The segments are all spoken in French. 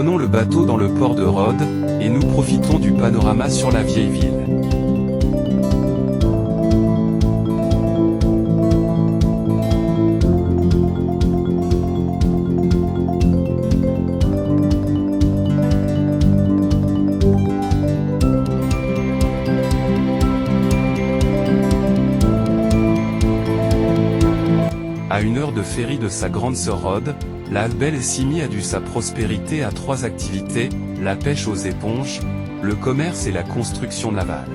prenons le bateau dans le port de Rhodes, et nous profitons du panorama sur la vieille ville. À 1 heure de ferry de sa grande sœur Rhodes, la belle Simi a dû sa prospérité à 3 activités, la pêche aux éponges, le commerce et la construction navale.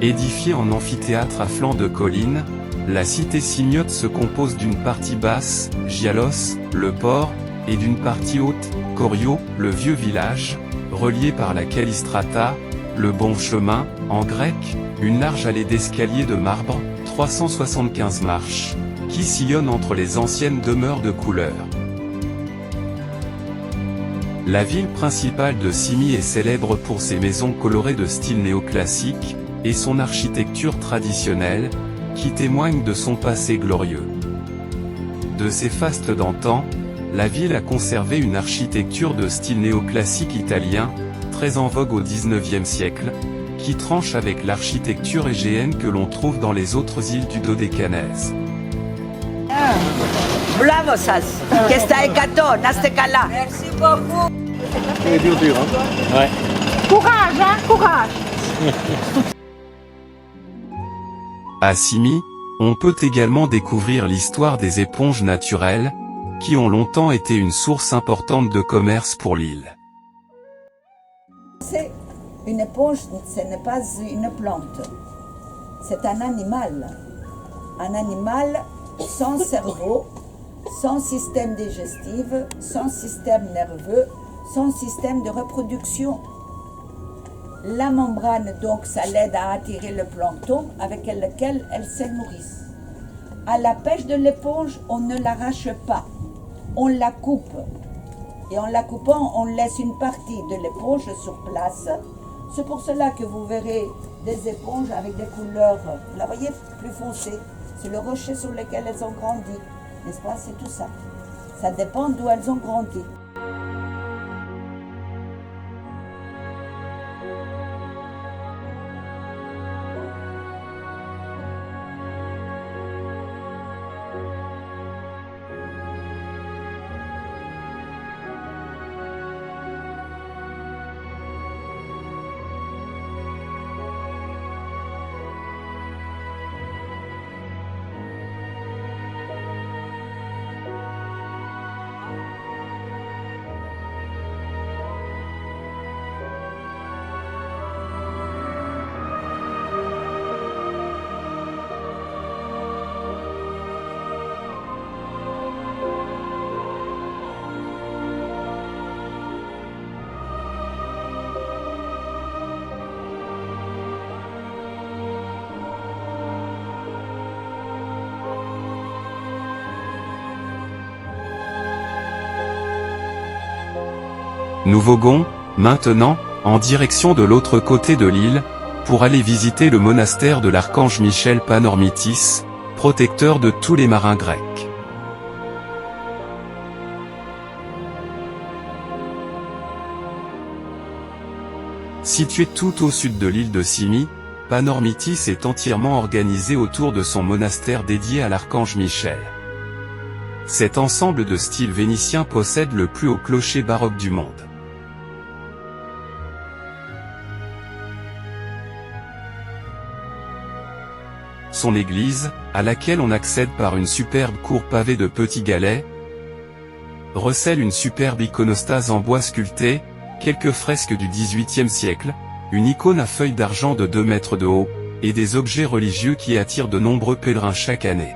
Édifiée en amphithéâtre à flanc de colline, la cité simiote se compose d'une partie basse, Gialos, le port, et d'une partie haute, Corio, le vieux village, relié par la Callistrata, le bon chemin, en grec, une large allée d'escalier de marbre, 375 marches, qui sillonne entre les anciennes demeures de couleur. La ville principale de Simi est célèbre pour ses maisons colorées de style néoclassique, et son architecture traditionnelle, qui témoigne de son passé glorieux. De ses fastes d'antan, la ville a conservé une architecture de style néoclassique italien, très en vogue au XIXe siècle, qui tranche avec l'architecture égéenne que l'on trouve dans les autres îles du Dodécanèse. Bravo, Sas. Que está hecato, nastekala. Merci beaucoup. C'est dur, hein? Ouais. Courage, hein, courage. À Simi, on peut également découvrir l'histoire des éponges naturelles, qui ont longtemps été une source importante de commerce pour l'île. Une éponge, ce n'est pas une plante, c'est un animal sans cerveau, sans système digestif, sans système nerveux, sans système de reproduction. La membrane, donc, ça l'aide à attirer le plancton avec lequel elle se nourrit. À la pêche de l'éponge, on ne l'arrache pas, on la coupe. Et en la coupant, on laisse une partie de l'éponge sur place. C'est pour cela que vous verrez des éponges avec des couleurs, vous la voyez, plus foncées. C'est le rocher sur lequel elles ont grandi, n'est-ce pas? C'est tout ça. Ça dépend d'où elles ont grandi. Nous voguons, maintenant, en direction de l'autre côté de l'île, pour aller visiter le monastère de l'archange Michel Panormitis, protecteur de tous les marins grecs. Situé tout au sud de l'île de Simi, Panormitis est entièrement organisé autour de son monastère dédié à l'archange Michel. Cet ensemble de style vénitien possède le plus haut clocher baroque du monde. Son église, à laquelle on accède par une superbe cour pavée de petits galets, recèle une superbe iconostase en bois sculpté, quelques fresques du XVIIIe siècle, une icône à feuilles d'argent de 2 mètres de haut, et des objets religieux qui attirent de nombreux pèlerins chaque année.